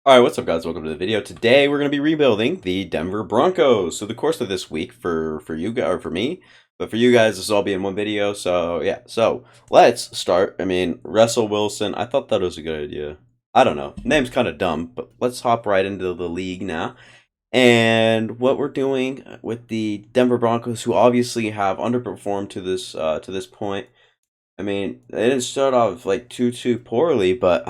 Alright, what's up guys? Welcome to the video. Today we're going to be rebuilding the Denver Broncos. So the course of this week for you guys, or for me, but for you guys this will all be in one video. So yeah, so let's start. Russell Wilson, I thought that was a good idea. I don't know. Name's kind of dumb, but let's hop right into the league now. And what we're doing with the Denver Broncos, who obviously have underperformed to this point. They didn't start off like too poorly, but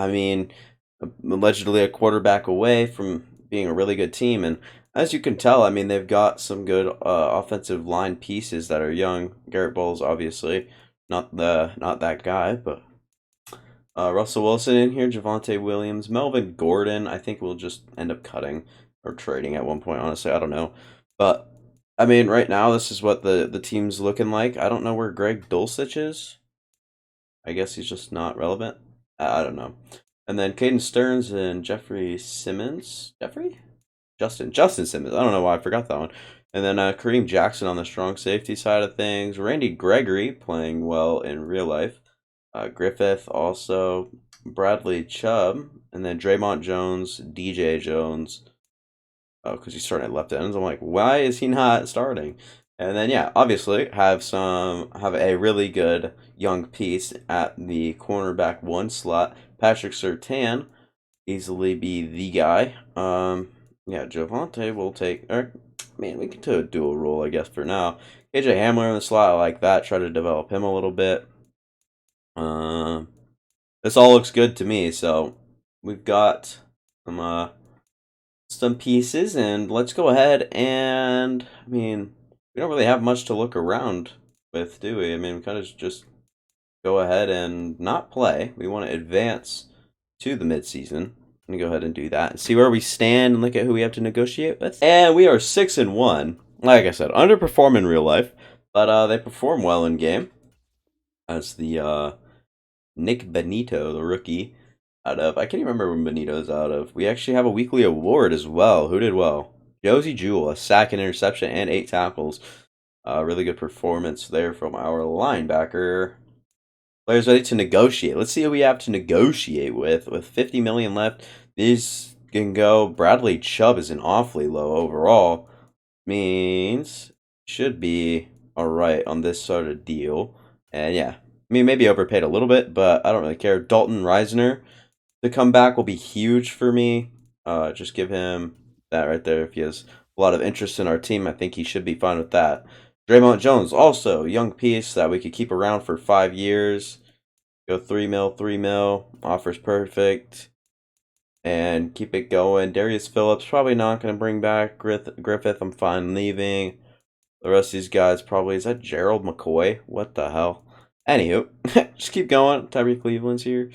allegedly a quarterback away from being a really good team. And as you can tell, they've got some good offensive line pieces that are young. Garrett Bowles, obviously, not that guy, but Russell Wilson in here, Javonte Williams, Melvin Gordon. I think we'll just end up cutting or trading at one point. Honestly, I don't know, but right now this is what the team's looking like. I don't know where Greg Dulcich is. I guess he's just not relevant. I don't know. And then Caden Stearns and Jeffrey Simmons. Justin Simmons. I don't know why I forgot that one. And then Kareem Jackson on the strong safety side of things. Randy Gregory playing well in real life. Griffith also. Bradley Chubb. And then Draymond Jones, DJ Jones. Oh, because he's starting at left ends. I'm like, why is he not starting? And then yeah, obviously have a really good young piece at the cornerback one slot. Patrick Surtain easily be the guy. Yeah, Javonte will take. We can do a dual role, I guess, for now. KJ Hamler in the slot, I like that. Try to develop him a little bit. This all looks good to me. So we've got some pieces, and let's go ahead and we don't really have much to look around with, do we? We kind of just go ahead and not play. We want to advance to the midseason. I'm gonna go ahead and do that and see where we stand and look at who we have to negotiate with. And we are 6-1. Like I said, underperform in real life, but they perform well in game. As the Nick Benito, the rookie, out of, I can't even remember when Benito's out of. We actually have a weekly award as well. Who did well? Josie Jewell, a sack and interception and 8 tackles. Really good performance there from our linebacker. Players ready to negotiate. Let's see who we have to negotiate with. With 50 million left, these can go. Bradley Chubb is an awfully low overall. Means should be alright on this sort of deal. And yeah, maybe overpaid a little bit, but I don't really care. Dalton Reisner to come back will be huge for me. Just give him that right there. If he has a lot of interest in our team, I think he should be fine with that. Draymond Jones, also young piece that we could keep around for 5 years. Go 3 mil, 3 mil. Offers perfect. And keep it going. Darius Phillips, probably not going to bring back Griffith. I'm fine leaving. The rest of these guys probably. Is that Gerald McCoy? What the hell? Anywho, just keep going. Tyree Cleveland's here.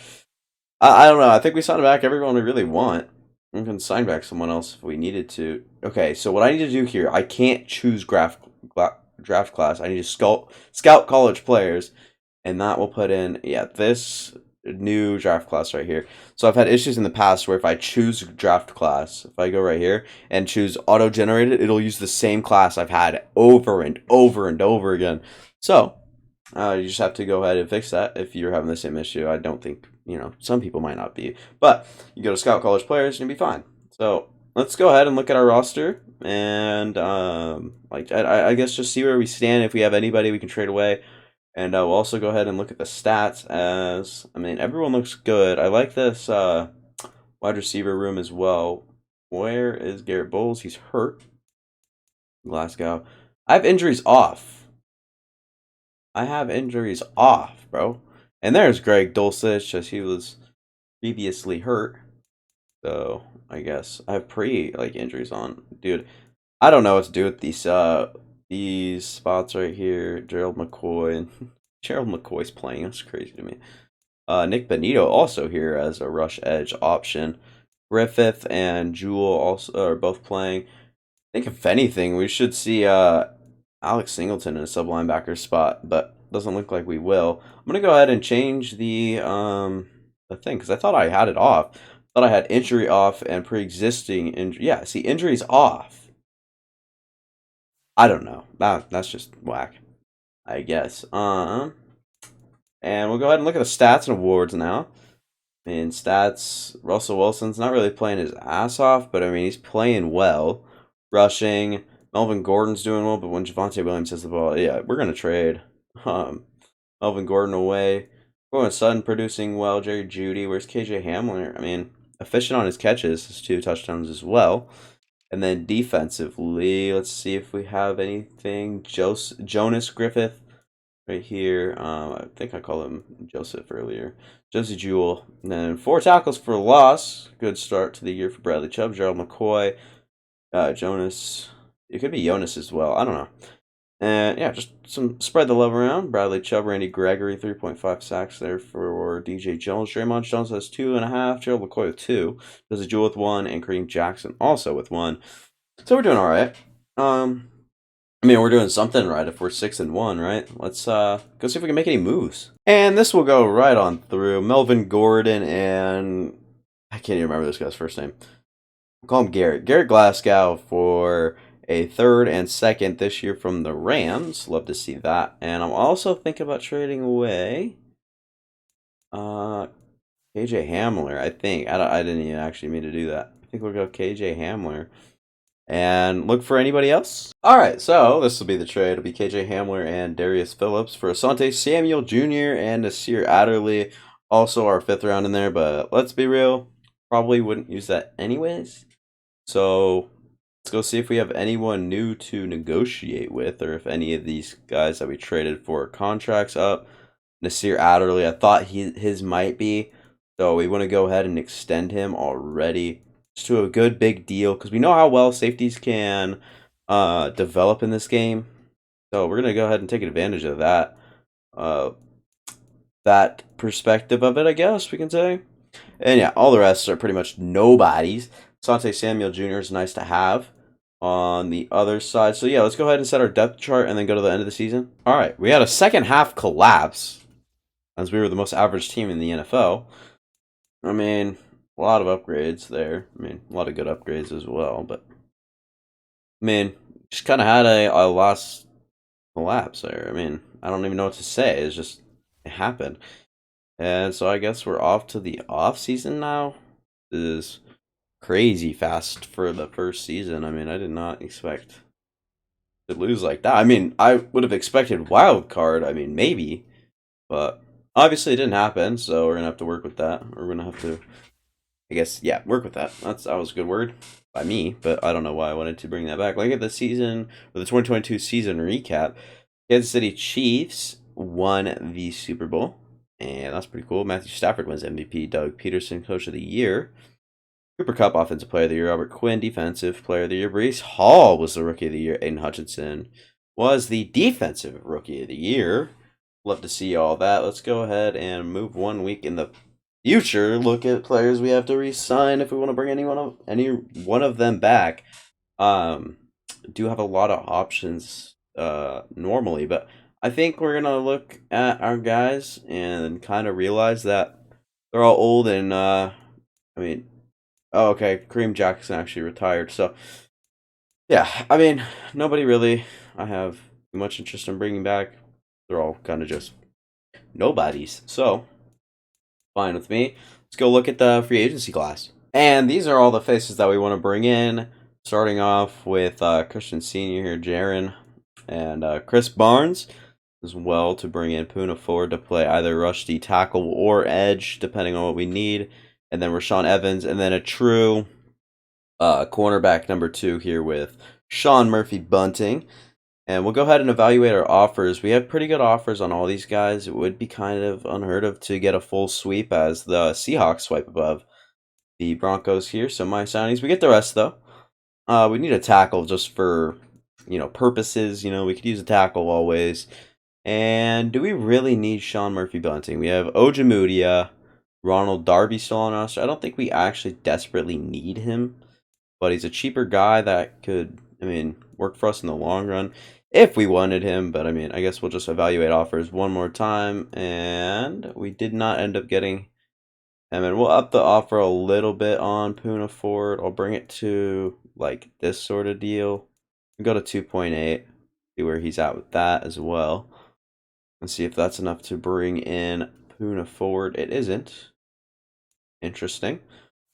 I don't know. I think we signed back everyone we really want. We can sign back someone else if we needed to. Okay, so what I need to do here, I can't choose draft class. I need to scout college players, and that will put in, yeah, this new draft class right here. So I've had issues in the past where if I choose draft class, if I go right here and choose auto-generated, it'll use the same class I've had over and over and over again. So you just have to go ahead and fix that if you're having the same issue. I don't think, some people might not be. But you go to Scout College Players and you'll be fine. So let's go ahead and look at our roster and, I guess just see where we stand. If we have anybody we can trade away. And we'll also go ahead and look at the stats as, everyone looks good. I like this wide receiver room as well. Where is Garrett Bowles? He's hurt. Glasgow. I have injuries off. Bro. And there's Greg Dulcich, as he was previously hurt. So, I guess I have injuries on. Dude, I don't know what to do with these spots right here. Gerald McCoy. Gerald McCoy's playing. That's crazy to me. Nick Benito also here as a rush edge option. Griffith and Jewell also are both playing. I think if anything, we should see Alex Singleton in a sub linebacker spot, but doesn't look like we will. I'm gonna go ahead and change the thing because I thought I had it off. I thought I had injury off and pre-existing injury. Yeah, see, injuries off. I don't know. That's just whack, I guess. And we'll go ahead and look at the stats and awards now. I mean, stats, Russell Wilson's not really playing his ass off, but I mean, he's playing well. Rushing, Melvin Gordon's doing well, but when Javonte Williams has the ball, yeah, we're going to trade um, Melvin Gordon away. Going Sutton producing well. Jerry Judy, where's KJ Hamler? I mean, efficient on his catches, his 2 touchdowns as well. And then defensively, let's see if we have anything. Jonas Griffith right here. I think I called him Joseph earlier. Josie Jewell. And then 4 tackles for loss. Good start to the year for Bradley Chubb, Gerald McCoy, Jonas. It could be Jonas as well. I don't know. And yeah, just some spread the love around. Bradley Chubb, Randy Gregory, 3.5 sacks there for DJ Jones. Draymond Jones has 2.5. Gerald McCoy with 2. Josie Jewell with 1, and Kareem Jackson also with 1. So we're doing all right. I mean, we're doing something right if we're 6-1, right? Let's go see if we can make any moves. And this will go right on through. Melvin Gordon and I can't even remember this guy's first name. We'll call him Garrett. Garrett Glasgow for a 3rd and 2nd this year from the Rams. Love to see that. And I'm also thinking about trading away KJ Hamler, I think. I didn't even actually mean to do that. I think we'll go KJ Hamler. And look for anybody else? Alright, so this will be the trade. It'll be KJ Hamler and Darius Phillips for Asante Samuel Jr. and Nasir Adderley. Also our 5th round in there, but let's be real. Probably wouldn't use that anyways. So let's go see if we have anyone new to negotiate with, or if any of these guys that we traded for contracts up. Nasir Adderley, I thought his might be. So we want to go ahead and extend him already. Just to a good big deal, because we know how well safeties can develop in this game. So we're going to go ahead and take advantage of that. That perspective of it, I guess we can say. And yeah, all the rest are pretty much nobodies. Asante Samuel Jr. is nice to have on the other side. So yeah, let's go ahead and set our depth chart and then go to the end of the season. All right, we had a second half collapse as we were the most average team in the NFL. I mean, a lot of upgrades there. I mean, a lot of good upgrades as well. But, I mean, just kind of had a lost collapse there. I mean, I don't even know what to say. It's just, it happened. And so I guess we're off to the off season now. This is crazy fast for the first season. I mean, I did not expect to lose like that. I mean, I would have expected wild card. I mean, maybe. But obviously it didn't happen. So we're going to have to work with that. We're going to have to, I guess, yeah, work with that. That was a good word by me, but I don't know why I wanted to bring that back. Look at the season, or the 2022 season recap. Kansas City Chiefs won the Super Bowl, and that's pretty cool. Matthew Stafford wins MVP. Doug Peterson, Coach of the Year. Cooper Kupp, Offensive Player of the Year. Robert Quinn, Defensive Player of the Year. Breece Hall was the Rookie of the Year. Aiden Hutchinson was the Defensive Rookie of the Year. Love to see all that. Let's go ahead and move 1 week in the future. Look at players we have to re-sign if we want to bring any one of them back. Do have a lot of options normally, but I think we're gonna look at our guys and kind of realize that they're all old and I mean, oh okay, Kareem Jackson actually retired, so yeah, I mean nobody really I have much interest in bringing back. They're all kind of just nobodies, so fine with me. Let's go look at the free agency class. And these are all the faces that we want to bring in. Starting off with Christian Sr. here, Jaron, and Chris Barnes as well to bring in Poona Ford to play either rush D tackle or edge, depending on what we need. And then Rashawn Evans, and then a true cornerback number 2 here with Sean Murphy Bunting. And we'll go ahead and evaluate our offers. We have pretty good offers on all these guys. It would be kind of unheard of to get a full sweep as the Seahawks swipe above the Broncos here. So my signings, we get the rest though. We need a tackle just for, purposes. We could use a tackle always. And do we really need Sean Murphy Bunting? We have Ojemudia, Ronald Darby still on us. I don't think we actually desperately need him, but he's a cheaper guy that could, work for us in the long run if we wanted him. But I guess we'll just evaluate offers one more time, and we did not end up getting him. And we'll up the offer a little bit on Poona Ford. I'll bring it to like this sort of deal. We'll go to 2.8, see where he's at with that as well, and see if that's enough to bring in Poona Ford. It isn't. Interesting.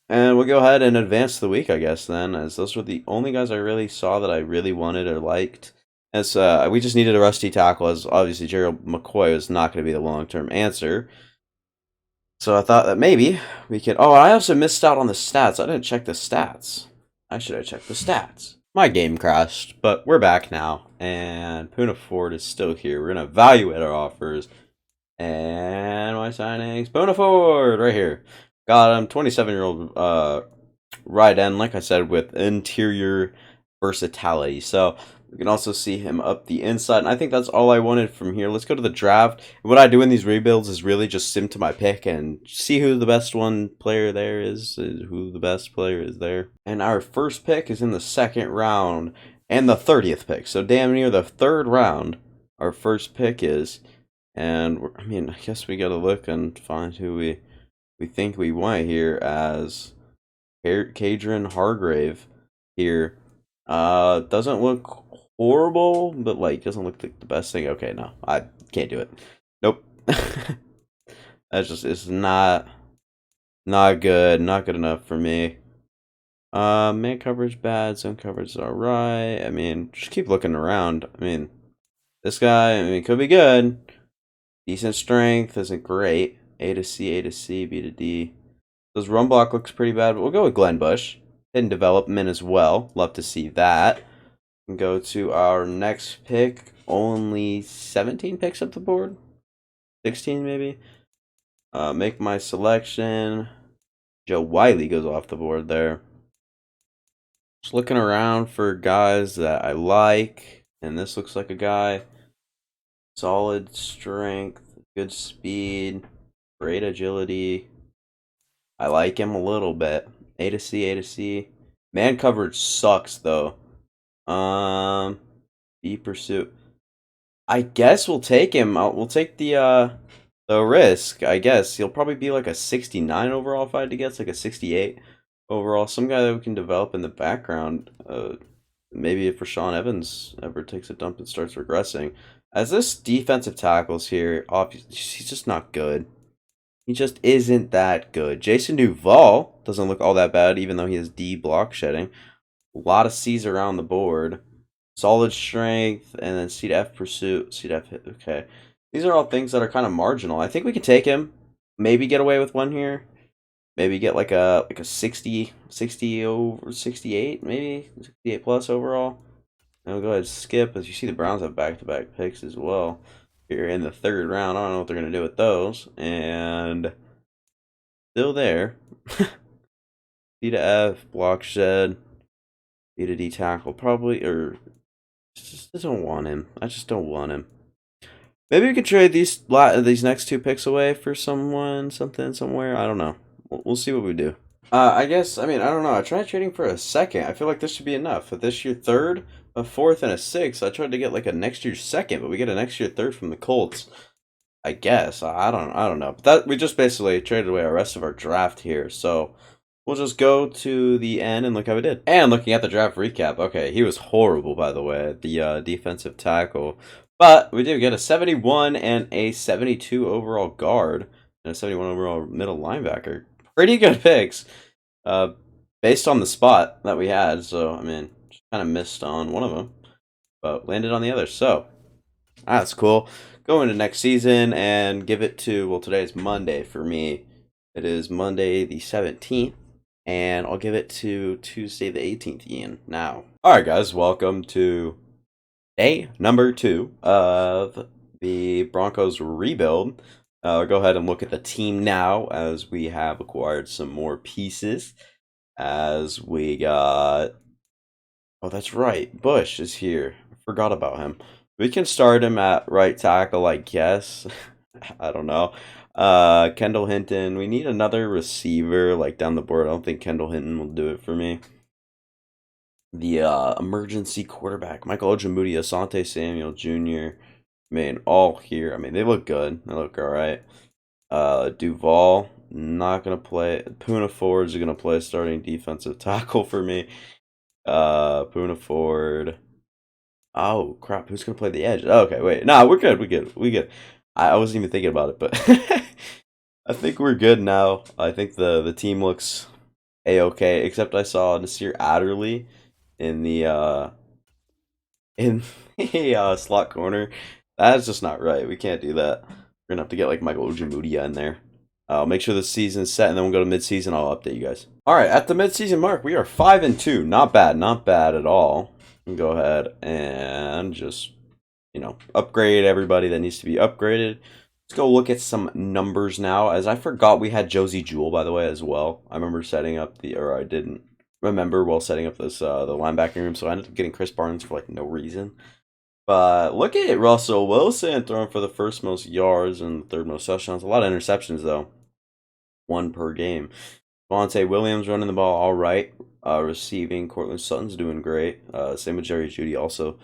And we'll go ahead and advance the week, I guess, then, as those were the only guys I really saw that I really wanted or liked. As we just needed a rusty tackle, as obviously Gerald McCoy was not going to be the long-term answer. So I thought that maybe we could... Oh, I also missed out on the stats. I didn't check the stats. I should have checked the stats. My game crashed, but we're back now. And Puna Ford is still here. We're going to evaluate our offers. And my signings. Puna Ford, right here. Got him, 27-year-old right end, like I said, with interior versatility. So we can also see him up the inside. And I think that's all I wanted from here. Let's go to the draft. What I do in these rebuilds is really just sim to my pick and see who the best player there is, who the best player is there. And our first pick is in the second round and the 30th pick. So damn near the third round, our first pick is. And I mean, I guess we gotta look and find who we think we want here as Cadron Hargrave here. Doesn't look horrible, but like doesn't look like the best thing. Okay, no, I can't do it. Nope. That's just it's not good. Not good enough for me. Man coverage bad, zone coverage is alright. I mean, just keep looking around. I mean, this guy, I mean, could be good. Decent strength, isn't great. A to C, A to C, B to D. This run block looks pretty bad, but we'll go with Glenn Bush. Hidden development as well. Love to see that. And go to our next pick. Only 17 picks up the board. 16 maybe. Make my selection. Joe Wiley goes off the board there. Just looking around for guys that I like. And this looks like a guy. Solid strength. Good speed. Great agility. I like him a little bit. A to C, A to C. Man coverage sucks though. B pursuit. I guess we'll take him. We'll take the risk. I guess he'll probably be like a 69 overall if I had to guess, like a 68 overall. Some guy that we can develop in the background. Maybe if Rashawn Evans ever takes a dump and starts regressing. As this defensive tackles here, obviously he's just not good. He just isn't that good. Jason Duvall doesn't look all that bad, even though he has D block shedding. A lot of C's around the board. Solid strength, and then C to F pursuit, C to F hit. Okay. These are all things that are kind of marginal. I think we can take him. Maybe get away with one here. Maybe get like a 60 over 68, maybe 68 plus overall. And we'll go ahead and skip. As you see, the Browns have back-to-back picks as well here in the third round. I don't know what they're going to do with those. And still there. D to F, block shed. B to D tackle, probably. Or just don't want him. I just don't want him. Maybe we could trade these next two picks away for someone, something, somewhere. I don't know. We'll see what we do. I guess, I mean, I don't know. I tried trading for a second. I feel like this should be enough. If this year third, a fourth, and a sixth, I tried to get like a next year second, but we get a next year third from the Colts. I guess. I don't know. But that we just basically traded away the rest of our draft here. So we'll just go to the end and look how we did. And looking at the draft recap, okay, he was horrible, by the way, the defensive tackle. But we did get a 71 and a 72 overall guard and a 71 overall middle linebacker. Pretty good picks, based on the spot that we had. So, I mean, just kind of missed on one of them, but landed on the other. So, that's cool. Go into next season and give it to, well, today is Monday for me. It is Monday the 17th, and I'll give it to Tuesday the 18th, Ian, now. All right, guys, welcome to day number 2 of the Broncos rebuild. I'll go ahead and look at the team now as we have acquired some more pieces. As we got... Oh, that's right. Bush is here. I forgot about him. We can start him at right tackle, I guess. I don't know. Kendall Hinton. We need another receiver like down the board. I don't think Kendall Hinton will do it for me. The emergency quarterback. Michael Ojemudia, Asante Samuel Jr. I mean, all here. I mean, they look good. They look alright. Duvall, not going to play. Puna Ford is going to play starting defensive tackle for me. Puna Ford. Oh, crap. Who's going to play the edge? Okay, wait. Nah, we're good. We good. I wasn't even thinking about it, but... I think we're good now. I think the team looks a-okay, except I saw Nasir Adderley in the in the slot corner. That's just not right. We can't do that. We're gonna have to get like Michael Ujamudia in there. I'll make sure the season's set, and then we'll go to mid-season. I'll update you guys. All right, at the mid-season mark, we are 5-2. Not bad, not bad at all. We can go ahead and just upgrade everybody that needs to be upgraded. Let's go look at some numbers now. As I forgot, we had Josie Jewell, by the way, as well. I remember setting up or I didn't remember while setting up this the linebacking room, so I ended up getting Chris Barnes for like no reason. But look at Russell Wilson throwing for the first most yards and third most touchdowns. A lot of interceptions though, one per game. Vontae Williams running the ball all right. Receiving, Cortland Sutton's doing great. Same with Jerry Jeudy also,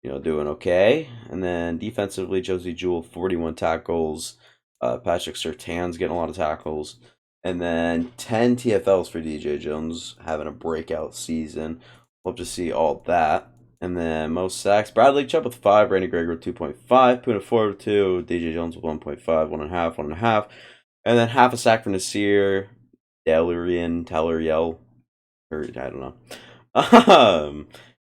doing okay. And then defensively, Josie Jewell, 41 tackles. Patrick Surtain's getting a lot of tackles. And then 10 TFLs for DJ Jones, having a breakout season. Love to see all that. And then most sacks, Bradley Chubb with 5, Randy Gregory with 2.5, Puna Ford with 2, DJ Jones with 1.5, 1.5, 1.5. And then half a sack for Nasir, Telleriel, or I don't know.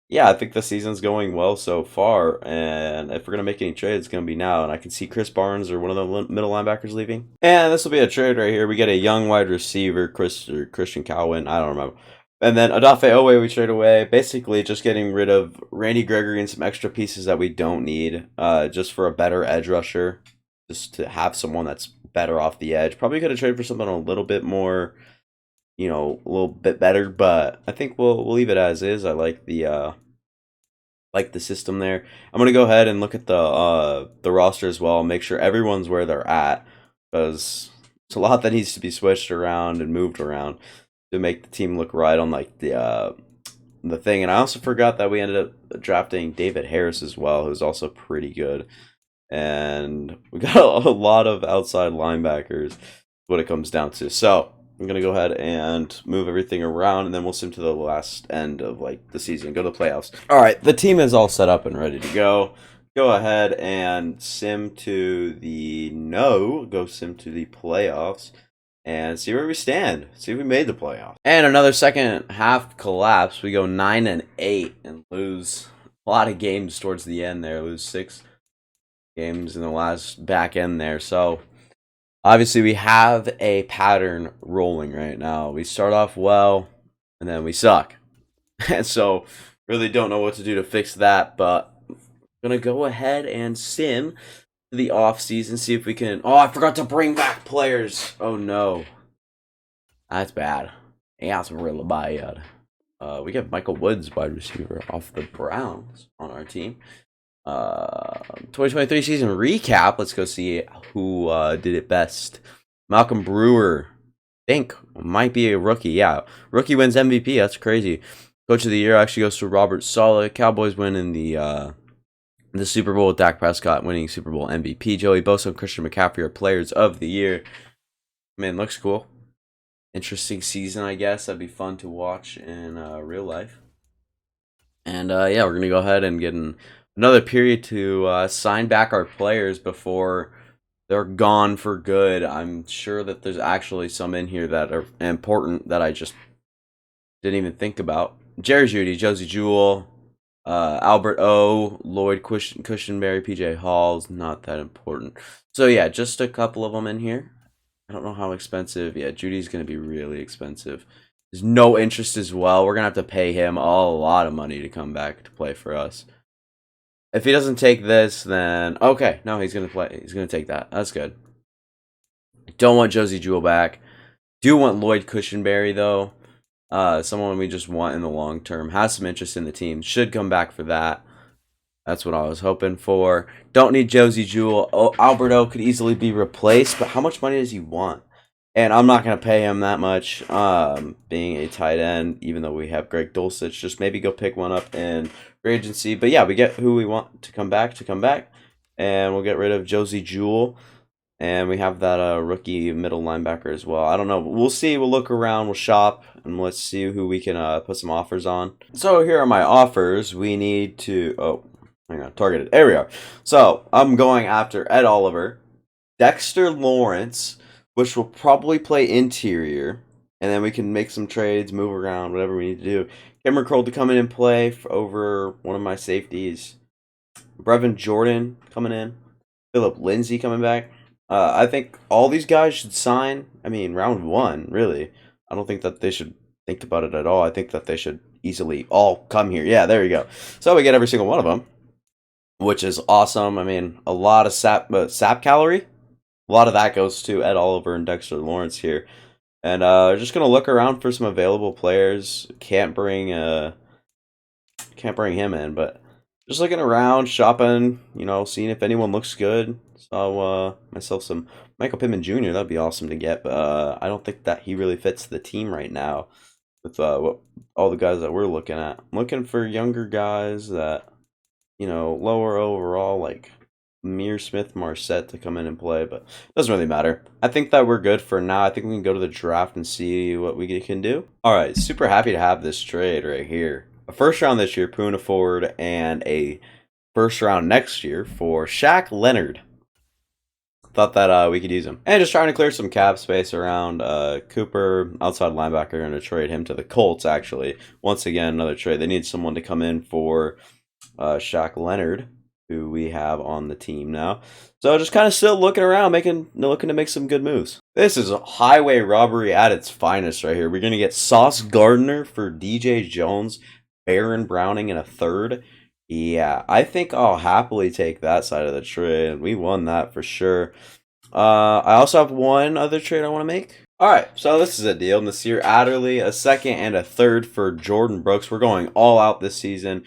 Yeah, I think the season's going well so far, and if we're going to make any trades, it's going to be now, and I can see Chris Barnes or one of the middle linebackers leaving. And this will be a trade right here. We get a young wide receiver, Christian Cowan, I don't remember. And then Odafe Owe we trade away, basically just getting rid of Randy Gregory and some extra pieces that we don't need, just for a better edge rusher, just to have someone that's better off the edge. Probably could have traded for something a little bit more, a little bit better, but I think we'll leave it as is. I like the system there. I'm gonna go ahead and look at the roster as well, make sure everyone's where they're at, because it's a lot that needs to be switched around and moved around to make the team look right on like the thing. And I also forgot that we ended up drafting David Harris as well, who's also pretty good. And we got a lot of outside linebackers, what it comes down to. So I'm going to go ahead and move everything around, and then we'll sim to the last end of like the season, go to the playoffs. All right, the team is all set up and ready to go. Go ahead and sim to the playoffs and see where we stand. See if we made the playoffs. And another second half collapse. We go 9-8 and lose a lot of games towards the end there. Lose 6 games in the last back end there. So obviously we have a pattern rolling right now. We start off well and then we suck. And so really don't know what to do to fix that, but I'm gonna go ahead and sim the off season, see if we can. Oh, I forgot to bring back players. Oh no, that's bad. Yeah, it's really bad. We got Michael Woods, wide receiver, off the Browns on our team. 2023 season recap. Let's go see who did it best. Malcolm Brewer, I think, might be a rookie. Yeah, rookie wins MVP. That's crazy. Coach of the year actually goes to Robert Saleh. Cowboys win in the Super Bowl with Dak Prescott winning Super Bowl MVP. Joey Bosa and Christian McCaffrey are players of the year. Man, looks cool. Interesting season, I guess. That'd be fun to watch in real life. And yeah, we're gonna go ahead and get another period to sign back our players before they're gone for good. I'm sure that there's actually some in here that are important that I just didn't even think about. Jerry Jeudy, Josie Jewell, Albert O, Lloyd Cushenberry, PJ Hall's not that important. So yeah, just a couple of them in here. I don't know how expensive. Yeah, Judy's going to be really expensive. There's no interest as well. We're going to have to pay him a lot of money to come back to play for us. If he doesn't take this, then okay. No, he's going to play. He's going to take that. That's good. Don't want Josie Jewell back. Do want Lloyd Cushenberry, though. Someone we just want in the long term. Has some interest in the team. Should come back for that. That's what I was hoping for. Don't need Josie Jewell. Oh, Alberto could easily be replaced, but how much money does he want? And I'm not going to pay him that much, being a tight end, even though we have Greg Dulcich. Just maybe go pick one up in free agency. But yeah, we get who we want to come back. And we'll get rid of Josie Jewell. And we have that rookie middle linebacker as well. I don't know. We'll see. We'll look around. We'll shop. And let's see who we can put some offers on. So here are my offers. We need to... Oh, hang on. Targeted. There we are. So I'm going after Ed Oliver, Dexter Lawrence, which will probably play interior, and then we can make some trades, move around, whatever we need to do. Cameron Kroll to come in and play over one of my safeties. Brevin Jordan coming in. Philip Lindsay coming back. I think all these guys should sign. I mean, round one, really. I don't think that they should think about it at all. I think that they should easily all come here. Yeah, there you go. So we get every single one of them, which is awesome. I mean, a lot of sap calorie. A lot of that goes to Ed Oliver and Dexter Lawrence here. And just gonna look around for some available players. Can't bring him in, but just looking around, shopping, seeing if anyone looks good. Saw myself some Michael Pittman Jr. That'd be awesome to get, but I don't think that he really fits the team right now with all the guys that we're looking at. I'm looking for younger guys that, lower overall, like Amir Smith Marset to come in and play, but it doesn't really matter. I think that we're good for now. I think we can go to the draft and see what we can do. All right, super happy to have this trade right here. A first round this year, Poona Ford, and a first round next year for Shaq Leonard. Thought that we could use him. And just trying to clear some cap space around Cooper, outside linebacker, going to trade him to the Colts, actually. Once again, another trade. They need someone to come in for Shaq Leonard, who we have on the team now. So just kind of still looking around, looking to make some good moves. This is a highway robbery at its finest right here. We're going to get Sauce Gardner for DJ Jones, Baron Browning in a third. Yeah, I think I'll happily take that side of the trade. We won that for sure. I also have one other trade I want to make. All right, so this is a deal. Nasir Adderley, a second and a third for Jordan Brooks. We're going all out this season,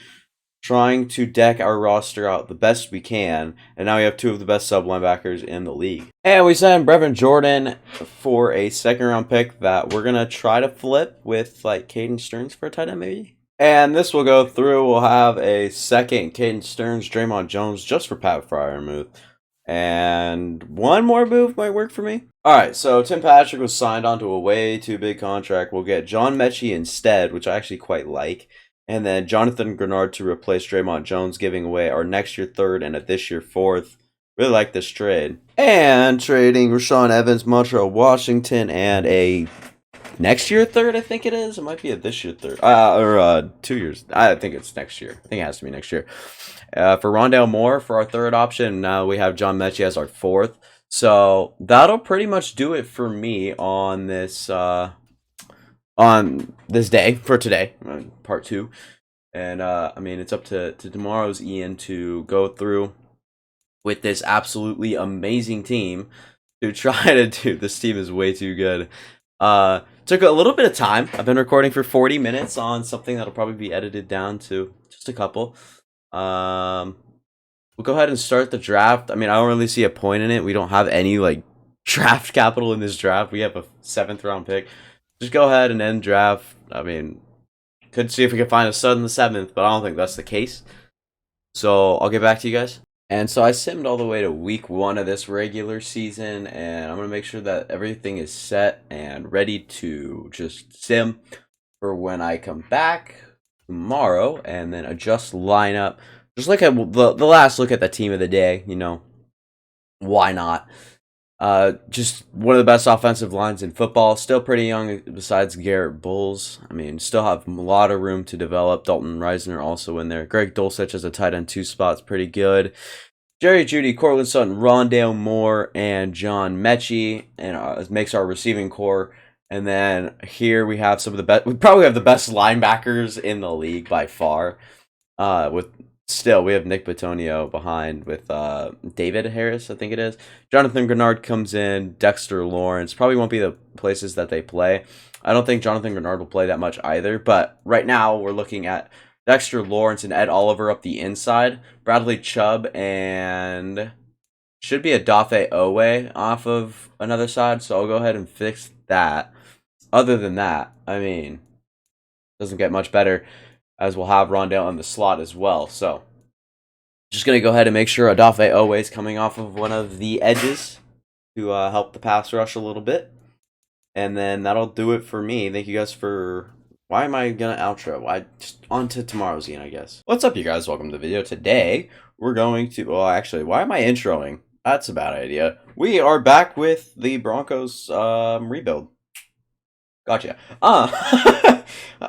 trying to deck our roster out the best we can. And now we have two of the best sub linebackers in the league. And we signed Brevin Jordan for a second round pick that we're going to try to flip with like Caden Stearns for a tight end maybe. And this will go through. We'll have a second Caden Stearns, Draymond Jones just for Pat Fryermuth. And one more move might work for me. All right, so Tim Patrick was signed onto a way too big contract. We'll get John Mechie instead, which I actually quite like. And then Jonathan Grenard to replace Draymond Jones, giving away our next year third and a this year fourth. Really like this trade. And trading Rashawn Evans, Montreal Washington, and a next year third, I think it is. It might be a this year third. Or 2 years. I think it's next year. I think it has to be next year. For Rondale Moore for our third option. Now we have John Mechie as our fourth. So that'll pretty much do it for me on this day for today, part 2. And I mean, it's up to tomorrow's Ian to go through with this absolutely amazing team to try to do. This team is way too good. Took a little bit of time. I've been recording for 40 minutes on something that'll probably be edited down to just a couple. We'll go ahead and start the draft. I mean, I don't really see a point in it. We don't have any like draft capital in this draft. We have a 7th round pick. Just go ahead and end draft. I mean, could see if we can find a stud in the 7th, but I don't think that's the case. So I'll get back to you guys. And so I simmed all the way to week 1 of this regular season, and I'm going to make sure that everything is set and ready to just sim for when I come back tomorrow, and then adjust lineup. Just look at the last look at the team of the day, why not? Just one of the best offensive lines in football. Still pretty young besides Garrett Bowles. I mean, still have a lot of room to develop. Dalton Reisner also in there. Greg Dulcich as a tight end 2 spots, pretty good. Jerry Jeudy, Cortland Sutton, Rondale Moore, and John Mechie, and makes our receiving core. And then here we have some of the best. We probably have the best linebackers in the league by far. We have Nick Bitonio behind with David Harris, I think it is. Jonathan Grenard comes in. Dexter Lawrence. Probably won't be the places that they play. I don't think Jonathan Grenard will play that much either. But right now we're looking at Dexter Lawrence and Ed Oliver up the inside. Bradley Chubb and should be a Dafe Owe off of another side. So I'll go ahead and fix that. Other than that, I mean, doesn't get much better, as we'll have Rondale in the slot as well. So just going to go ahead and make sure Adafe Owe is coming off of one of the edges to help the pass rush a little bit. And then that'll do it for me. Thank you guys for... Why am I going to outro? Just on to tomorrow's Ian, I guess. What's up, you guys? Welcome to the video. Today, we're going to... Well, actually, why am I introing? That's a bad idea. We are back with the Broncos rebuild. Gotcha.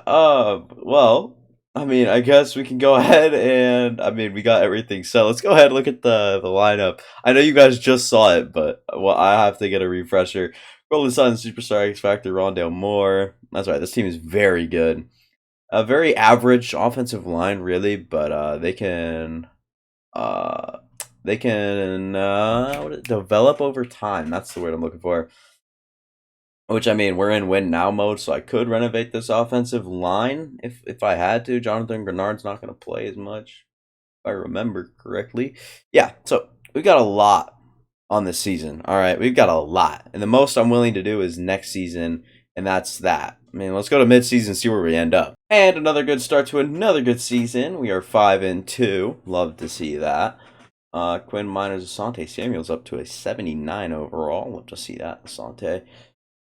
Well, I mean, I guess we can go ahead and we got everything. So let's go ahead and look at the lineup. I know you guys just saw it, but well, I have to get a refresher. Golden Sun, Superstar X Factor, Rondale Moore. That's right. This team is very good. A very average offensive line, really, but uh they can develop over time. That's the word I'm looking for. Which we're in win now mode, so I could renovate this offensive line if I had to. Jonathan Grenard's not going to play as much, if I remember correctly. Yeah, so we got a lot on this season. All right, we've got a lot, and the most I'm willing to do is next season, and that's that. Let's go to midseason, see where we end up. And another good start to another good season. We are 5-2. Love to see that. Quinn Miners Asante Samuel's up to a 79 overall. Love to see that. Asante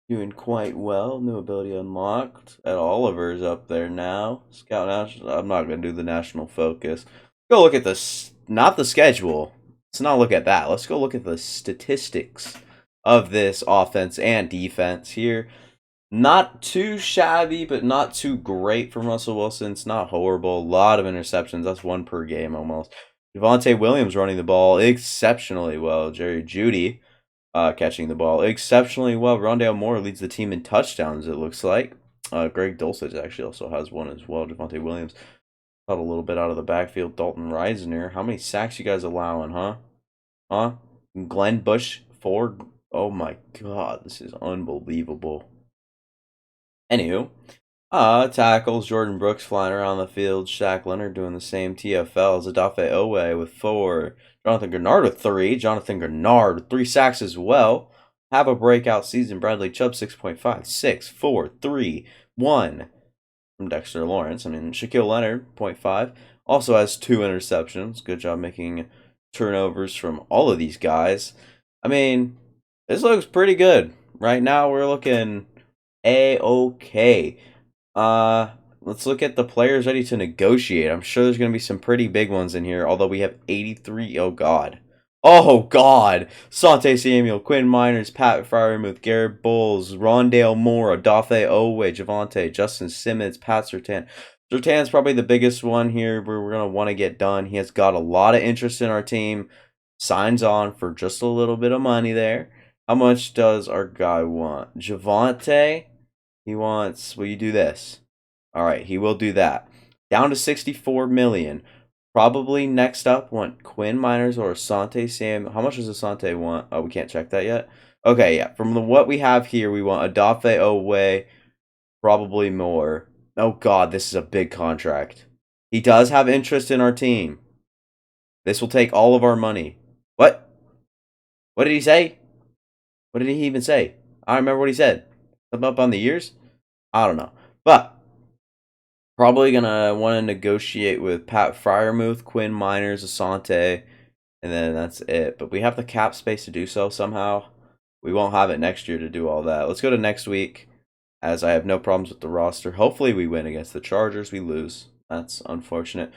doing quite well. New ability unlocked. Ed Oliver's up there now. Scout National. I'm not going to do the national focus. Go look at this. Not the schedule. Let's not look at that. Let's go look at the statistics of this offense and defense here. Not too shabby, but not too great from Russell Wilson. It's not horrible. A lot of interceptions. That's one per game almost. Javonte Williams running the ball exceptionally well. Jerry Jeudy catching the ball exceptionally well. Rondale Moore leads the team in touchdowns, it looks like. Greg Dulcich actually also has one as well. Javonte Williams caught a little bit out of the backfield. Dalton Reisner. How many sacks you guys allowing, huh? Huh? Glenn Bush, 4. Oh my god, this is unbelievable. Anywho, tackles, Jordan Brooks flying around the field, Shaq Leonard doing the same, TFLs, Adafe Owe with 4, Jonathan Grenard with 3, Jonathan Grenard with 3 sacks as well. Have a breakout season, Bradley Chubb 6.5, 6, 4, 3, 1 from Dexter Lawrence. Shaquille Leonard, 0.5, also has 2 interceptions. Good job making turnovers from all of these guys. This looks pretty good. Right now we're looking A-okay. Let's look at the players ready to negotiate. I'm sure there's going to be some pretty big ones in here, although we have 83. Oh, God. Oh, God. Sante Samuel, Quinn Miners, Pat Fryermuth, Garrett Bowles, Rondale Moore, Adafe Owe, Javonte, Justin Simmons, Pat Surtain. Surtain's probably the biggest one here where we're going to want to get done. He has got a lot of interest in our team. Signs on for just a little bit of money there. How much does our guy want? Javonte, he wants, will you do this? All right, he will do that. Down to 64 million. Probably next up want Quinn Miners or Asante Sam. How much does Asante want? Oh, we can't check that yet. Okay, yeah. From what we have here, we want Adafe Owe, probably more. Oh God, this is a big contract. He does have interest in our team. This will take all of our money. What? What did he say? What did he even say? I don't remember what he said. Something up on the ears? I don't know. But probably gonna want to negotiate with Pat Fryermuth, Quinn Miners, Asante, and then that's it. But we have the cap space to do so somehow. We won't have it next year to do all that. Let's go to next week, as I have no problems with the roster. Hopefully we win against the Chargers. We lose. That's unfortunate.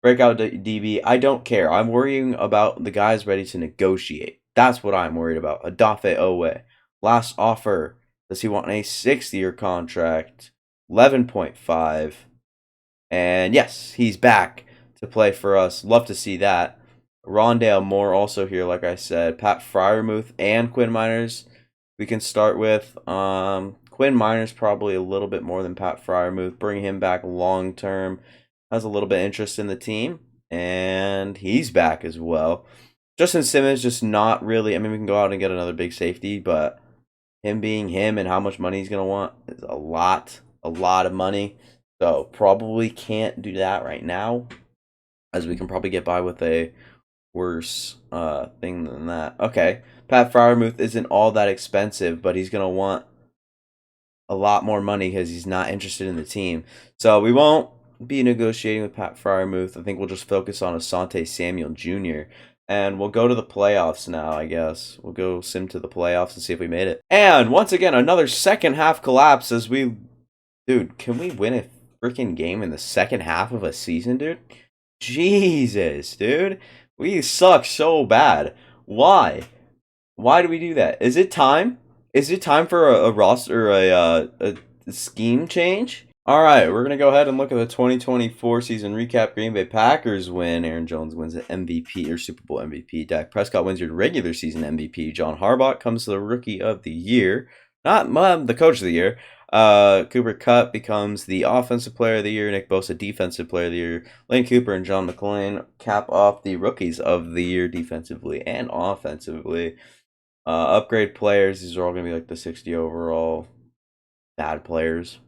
Breakout DB, I don't care. I'm worrying about the guys ready to negotiate. That's what I'm worried about. Adafe Owe. Last offer. Does he want a 6-year contract? 11.5. And yes, he's back to play for us. Love to see that. Rondale Moore also here, like I said. Pat Fryermuth and Quinn Miners we can start with. Quinn Miners probably a little bit more than Pat Fryermuth. Bring him back long term. Has a little bit of interest in the team. And he's back as well. Justin Simmons just not really. We can go out and get another big safety, but him being him and how much money he's going to want is a lot of money. So probably can't do that right now, as we can probably get by with a worse thing than that. Okay, Pat Fryermuth isn't all that expensive, but he's going to want a lot more money because he's not interested in the team. So we won't be negotiating with Pat Fryermuth. I think we'll just focus on Asante Samuel Jr., and we'll go to the playoffs now, I guess. We'll go sim to the playoffs and see if we made it. And once again, another second half collapse as we... Dude, can we win a freaking game in the second half of a season, dude? Jesus, dude. We suck so bad. Why? Why do we do that? Is it time? Is it time for a roster, a scheme change? All right, we're gonna go ahead and look at the 2024 season recap. Green Bay Packers win. Aaron Jones wins the MVP or Super Bowl MVP. Dak Prescott wins your regular season MVP. John Harbaugh comes to the Rookie of the Year, not the Coach of the Year. Cooper Kupp becomes the Offensive Player of the Year. Nick Bosa Defensive Player of the Year. Lane Cooper and John McClain cap off the Rookies of the Year defensively and offensively. Upgrade players. These are all gonna be like the 60 overall bad players.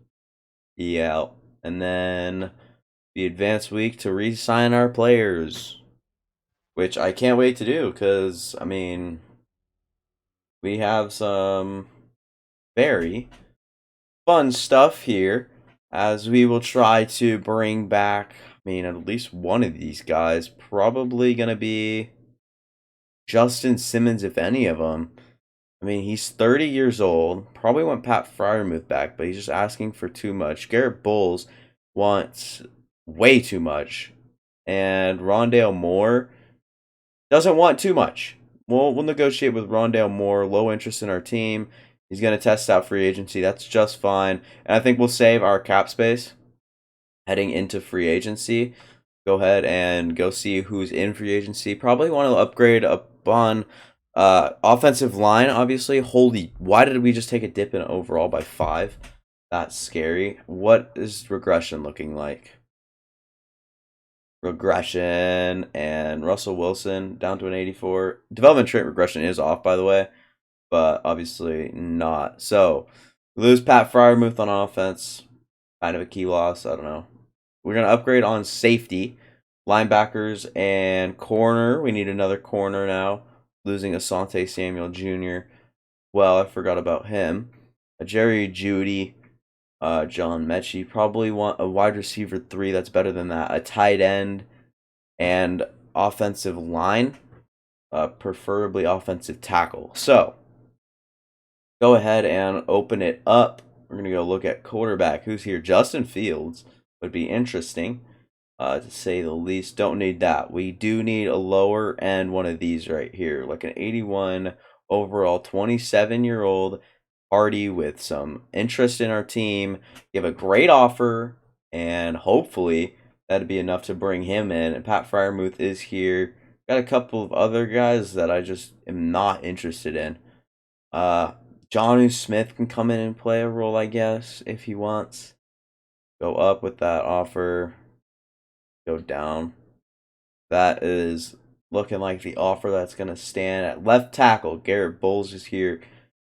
Yeah, and then the advanced week to re-sign our players, which I can't wait to do because I mean we have some very fun stuff here as we will try to bring back. I mean, at least one of these guys probably gonna be Justin Simmons, if any of them. I mean, he's 30 years old. Probably want Pat Freiermuth back, but he's just asking for too much. Garrett Bowles wants way too much. And Rondale Moore doesn't want too much. We'll negotiate with Rondale Moore. Low interest in our team. He's going to test out free agency. That's just fine. And I think we'll save our cap space heading into free agency. Go ahead and go see who's in free agency. Probably want to upgrade up on offensive line, obviously. Holy, why did we just take a dip in overall by 5? That's scary. What is regression looking like? Regression and Russell Wilson down to an 84. Development trait regression is off, by the way, but obviously not. So, lose Pat Freiermuth on offense. Kind of a key loss. I don't know. We're going to upgrade on safety, linebackers, and corner. We need another corner now. Losing Asante Samuel Jr. Well, I forgot about him. Jerry Jeudy, John Mechie. Probably want a wide receiver 3 that's better than that. A tight end and offensive line, preferably offensive tackle. So, go ahead and open it up. We're going to go look at quarterback. Who's here? Justin Fields would be interesting, to say the least. Don't need that. We do need a lower end one of these right here, like an 81 overall, 27-year-old Hardy with some interest in our team. Give a great offer, and hopefully that'd be enough to bring him in. And Pat Freiermuth is here. Got a couple of other guys that I just am not interested in. Jonnu Smith can come in and play a role, I guess, if he wants. Go up with that offer. Go down. That is looking like the offer that's going to stand. At left tackle, Garrett Bowles is here.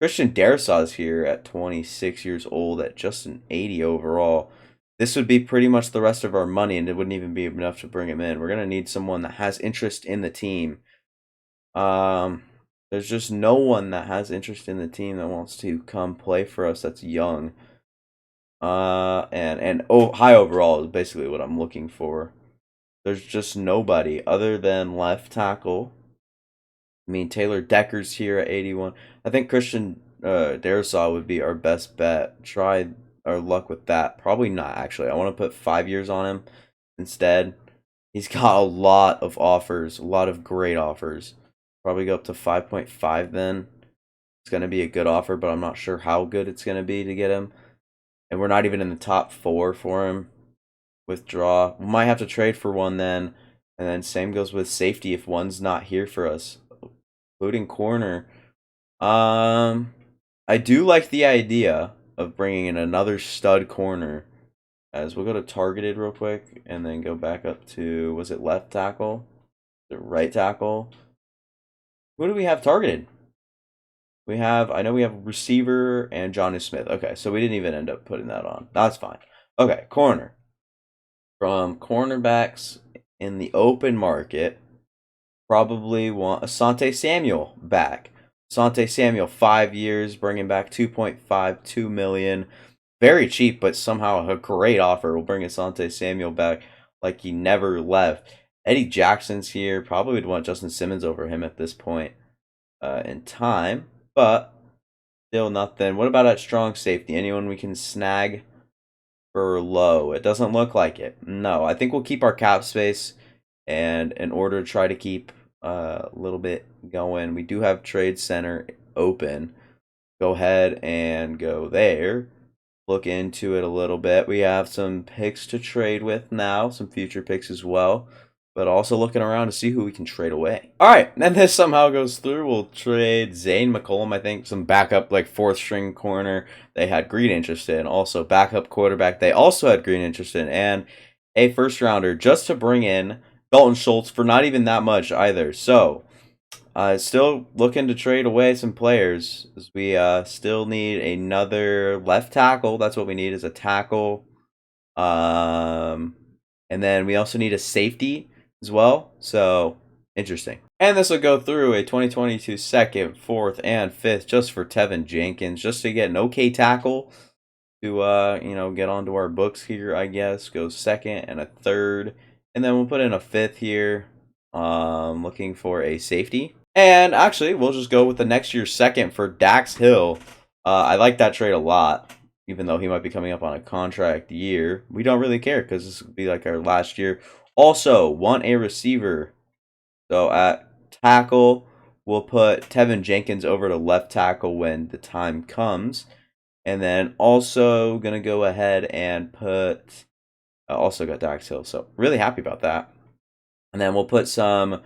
Christian Darrisaw is here at 26 years old at just an 80 overall. This would be pretty much the rest of our money, and it wouldn't even be enough to bring him in. We're going to need someone that has interest in the team. There's just no one that has interest in the team that wants to come play for us that's young. And high overall is basically what I'm looking for. There's just nobody other than left tackle. I mean, Taylor Decker's here at 81. I think Christian Darrisaw would be our best bet. Try our luck with that. Probably not, actually. I want to put 5 years on him instead. He's got a lot of offers, a lot of great offers. Probably go up to 5.5 then. It's going to be a good offer, but I'm not sure how good it's going to be to get him. And we're not even in the top 4 for him. Withdraw. We might have to trade for one then. And then same goes with safety if one's not here for us. Including corner. I do like the idea of bringing in another stud corner. As we'll go to targeted real quick. And then go back up to, was it left tackle? The right tackle? Who do we have targeted? I know we have receiver and Jonnu Smith. Okay, so we didn't even end up putting that on. That's fine. Okay, corner. From cornerbacks in the open market, probably want Asante Samuel back. Asante Samuel, 5 years, bringing back $2.52 million. Very cheap, but somehow a great offer. We'll bring Asante Samuel back like he never left. Eddie Jackson's here. Probably would want Justin Simmons over him at this point in time, but still nothing. What about at strong safety? Anyone we can snag for low? It doesn't look like it. No, I think we'll keep our cap space, and in order to try to keep a little bit going. We do have Trade Center open. Go ahead and go there. Look into it a little bit. We have some picks to trade with now, some future picks as well, but also looking around to see who we can trade away. All right, and this somehow goes through. We'll trade Zane McCollum, I think, some backup like fourth string corner. They had Green interest in. Also backup quarterback. They also had Green interest in, and a first rounder just to bring in Dalton Schultz for not even that much either. So still looking to trade away some players as we still need another left tackle. That's what we need is a tackle. And then we also need a safety as well. So interesting. And this will go through a 2022 second, fourth, and fifth just for Tevin Jenkins, just to get an okay tackle to get onto our books here, I guess. Go second and a third. And then we'll put in a fifth here. Looking for a safety. And actually, we'll just go with the next year's second for Dax Hill. I like that trade a lot, even though he might be coming up on a contract year. We don't really care because this will be like our last year. Also, want a receiver. So at tackle, we'll put Tevin Jenkins over to left tackle when the time comes. And then also going to go ahead and put, also got Dax Hill. So really happy about that. And then we'll put some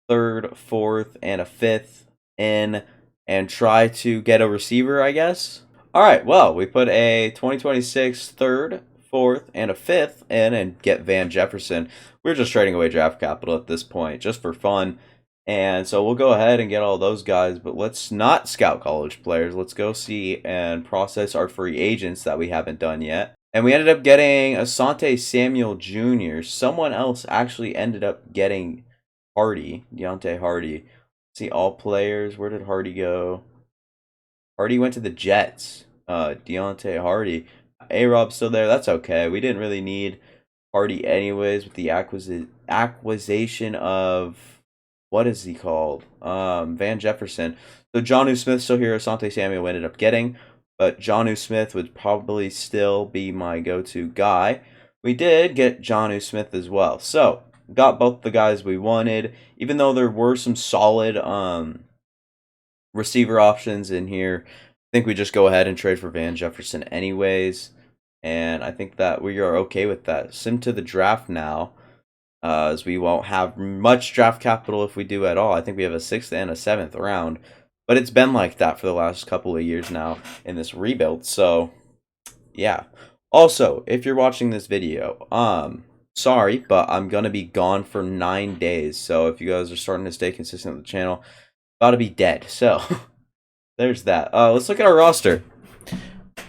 third, fourth, and a fifth in and try to get a receiver, I guess. All right, well, we put a 2026 third, fourth, and a fifth in and get Van Jefferson. We're just trading away draft capital at this point just for fun. And so we'll go ahead and get all those guys, but let's not scout college players. Let's go see and process our free agents that we haven't done yet. And we ended up getting Asante Samuel Jr. Someone else actually ended up getting Deontay Hardy. See all players. Where did Hardy go? Hardy went to the Jets. Deontay Hardy. A-Rob's still there. That's okay. We didn't really need Hardy anyways with the acquisition of, what is he called? Van Jefferson. So Jonnu Smith still here. Asante Samuel ended up getting. But Jonnu Smith would probably still be my go-to guy. We did get Jonnu Smith as well. So got both the guys we wanted, even though there were some solid receiver options in here. I think we just go ahead and trade for Van Jefferson anyways, and I think that we are okay with that. Sim to the draft now, as we won't have much draft capital if we do at all. I think we have a 6th and a 7th round, but it's been like that for the last couple of years now in this rebuild, so yeah. Also, if you're watching this video, sorry, but I'm going to be gone for 9 days. So if you guys are starting to stay consistent with the channel, about to be dead. So there's that. Let's look at our roster.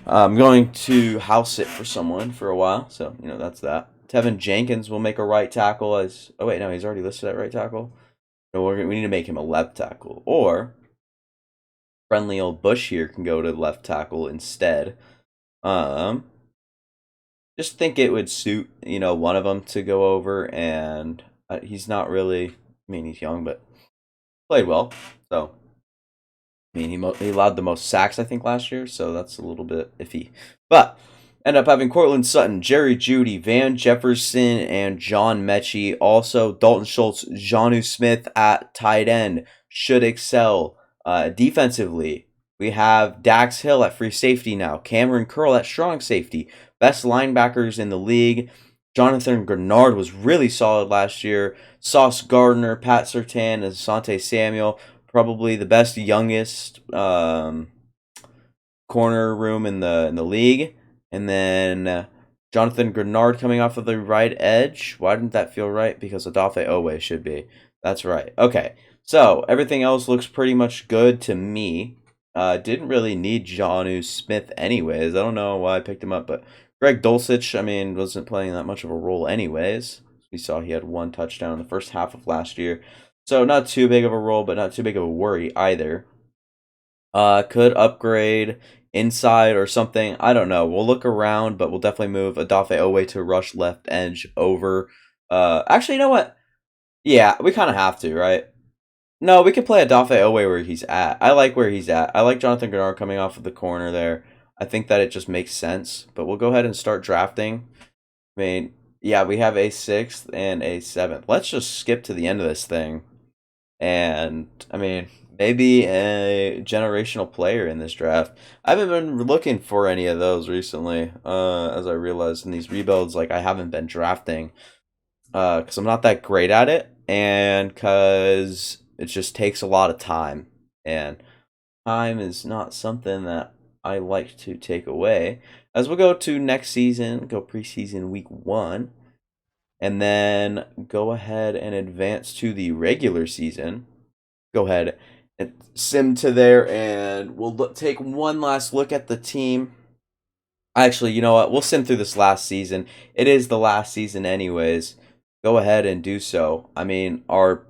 I'm going to house it for someone for a while. So, that's that. Tevin Jenkins will make a right tackle as... Oh, wait, no, he's already listed at right tackle. No, we need to make him a left tackle. Or friendly old Bush here can go to left tackle instead. Just think it would suit, one of them to go over, and he's not really, he's young, but played well. So, he allowed the most sacks, I think, last year, so that's a little bit iffy. But, end up having Cortland Sutton, Jerry Jeudy, Van Jefferson, and John Mechie. Also, Dalton Schultz, Jonnu Smith at tight end should excel defensively. We have Dax Hill at free safety now. Cameron Curl at strong safety. Best linebackers in the league. Jonathan Grenard was really solid last year. Sauce Gardner, Pat Surtain, and Asante Samuel. Probably the best, youngest corner room in the league. And then Jonathan Grenard coming off of the right edge. Why didn't that feel right? Because Odafe Owe should be. That's right. Okay. So everything else looks pretty much good to me. Didn't really need Jonnu Smith anyways. I don't know why I picked him up, but Greg Dulcich, wasn't playing that much of a role anyways. We saw he had 1 touchdown in the first half of last year. So not too big of a role, but not too big of a worry either. Could upgrade inside or something. I don't know. We'll look around, but we'll definitely move Odafe Owe to rush left edge over. Actually, you know what? Yeah, we kind of have to, right? No, we can play Odafe Owe where he's at. I like where he's at. I like Jonathan Grenard coming off of the corner there. I think that it just makes sense. But we'll go ahead and start drafting. Yeah, we have a 6th and a 7th. Let's just skip to the end of this thing. And I mean, maybe a generational player in this draft. I haven't been looking for any of those recently, as I realized in these rebuilds, like I haven't been drafting, because I'm not that great at it, and because it just takes a lot of time, and time is not something that I like to take away. As we'll go to next season, go preseason week 1, and then go ahead and advance to the regular season. Go ahead and sim to there, and we'll take one last look at the team. Actually, you know what? We'll sim through this last season. It is the last season, anyways. Go ahead and do so. I mean, our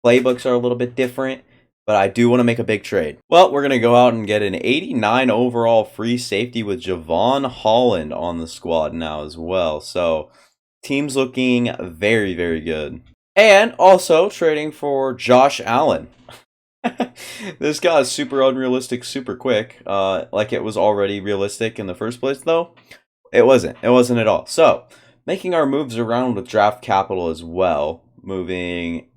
playbooks are a little bit different, but I do want to make a big trade. Well, we're going to go out and get an 89 overall free safety with Javon Holland on the squad now as well. So, team's looking very, very good. And also trading for Josh Allen. This guy is super unrealistic, super quick. Like it was already realistic in the first place, though. It wasn't. It wasn't at all. So, making our moves around with draft capital as well. Moving,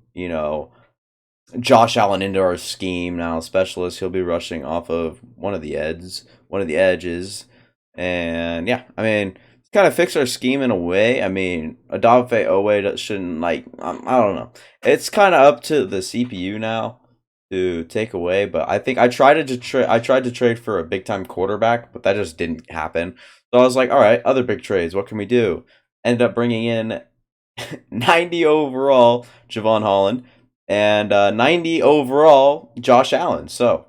Josh Allen into our scheme now. Specialist, he'll be rushing off of one of the edges. And yeah, I mean, kind of fix our scheme in a way. I mean, Adolphe Owe shouldn't I don't know. It's kind of up to the CPU now to take away, but I think I tried to trade for a big time quarterback, but that just didn't happen. So I was like, all right, other big trades. What can we do? Ended up bringing in 90 overall Javon Holland and 90 overall Josh Allen. So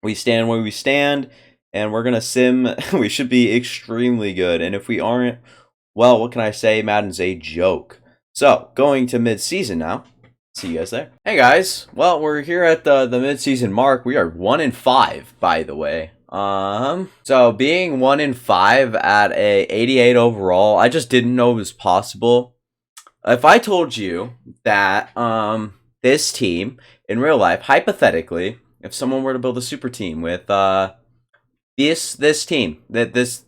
we stand where we stand, and we're gonna sim. We should be extremely good, and if we aren't, well, what can I say? Madden's a joke. So going to mid-season now. See you guys there. Hey guys, well, we're here at the mid-season mark. We are 1-5, by the way. So being 1-5 at a 88 overall, I just didn't know it was possible. If I told you that this team in real life, hypothetically, if someone were to build a super team with this team, this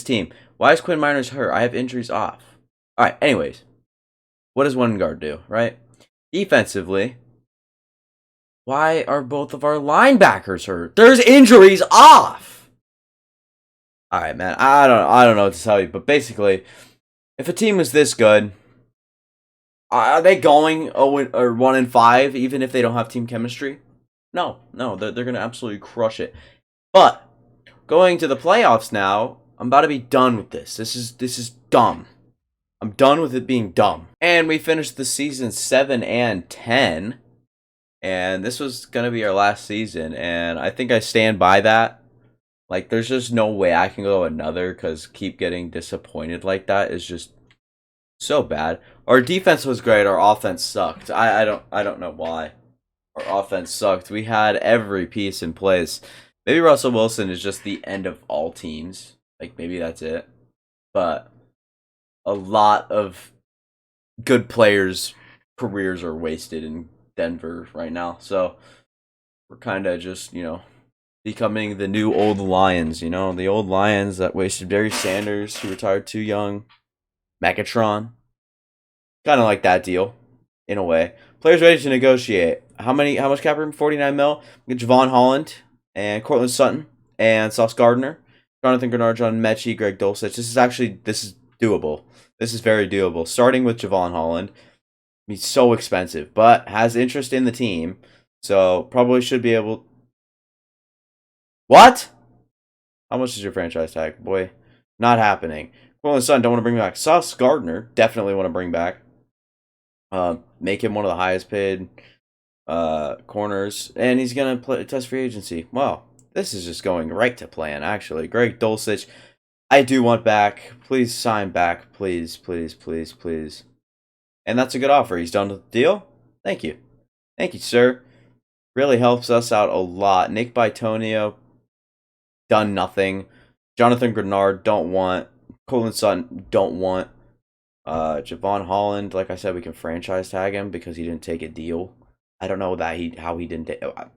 team, why is Quinn Miners hurt? I have injuries off. All right. Anyways, what does one guard do? Right. Defensively, why are both of our linebackers hurt? There's injuries off. All right, man. I don't know what to tell you, but basically, if a team is this good, are they going 0 or 1-5 even if they don't have team chemistry? No, they're gonna absolutely crush it. But going to the playoffs now, I'm about to be done with this. This is dumb. I'm done with it being dumb. And we finished the season 7-10. And this was gonna be our last season, and I think I stand by that. Like, there's just no way I can go another, because keep getting disappointed like that is just so bad. Our defense was great. Our offense sucked. I don't know why. Our offense sucked. We had every piece in place. Maybe Russell Wilson is just the end of all teams. Like, maybe that's it. But a lot of good players' careers are wasted in Denver right now. So we're kind of just, becoming the new old Lions, the old Lions that wasted Barry Sanders, who retired too young, Megatron. Kind of like that deal, in a way. Players ready to negotiate. How much cap room? 49 mil. We get Javon Holland and Cortland Sutton and Sauce Gardner, Jonathan Grenard, John Mechie, Greg Dulcich. This is doable. This is very doable. Starting with Javon Holland. He's so expensive, but has interest in the team. So probably should be able. What? How much is your franchise tag? Boy, not happening. Cortland Sutton, don't want to bring back. Sauce Gardner, definitely want to bring back. Make him one of the highest paid corners, and he's gonna test free agency. Wow, this is just going right to plan. Actually, Greg Dulcich, I do want back. Please sign back, please, please, please, please. And that's a good offer. He's done with the deal. Thank you, sir. Really helps us out a lot. Nick Bitonio, done nothing. Jonathan Grenard, don't want. Cortland Sutton, don't want. Javon Holland, like I said, we can franchise tag him because he didn't take a deal. I don't know how he didn't.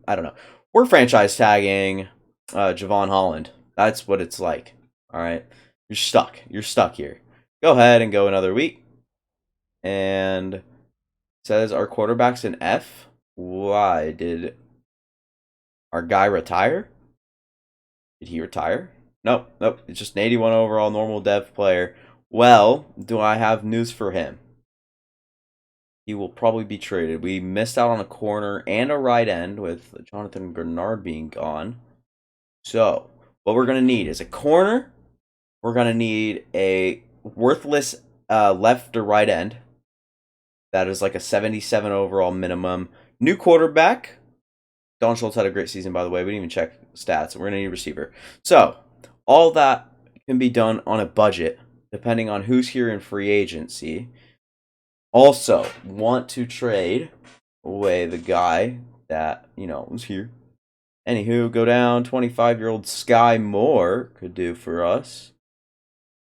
I don't know. We're franchise tagging Javon Holland. That's what it's like. All right, you're stuck. You're stuck here. Go ahead and go another week. And it says our quarterback's an F. Why? Did our guy retire? Did he retire? Nope, nope. It's just an 81 overall normal dev player. Well, do I have news for him? He will probably be traded. We missed out on a corner and a right end with Jonathan Grenard being gone. So, what we're going to need is a corner. We're going to need a worthless left or right end. That is like a 77 overall minimum. New quarterback. Don Schultz had a great season, by the way. We didn't even check stats. We're going to need a receiver. So, all that can be done on a budget, depending on who's here in free agency. Also, want to trade away the guy that, was here. Anywho, go down. 25-year-old Sky Moore could do for us.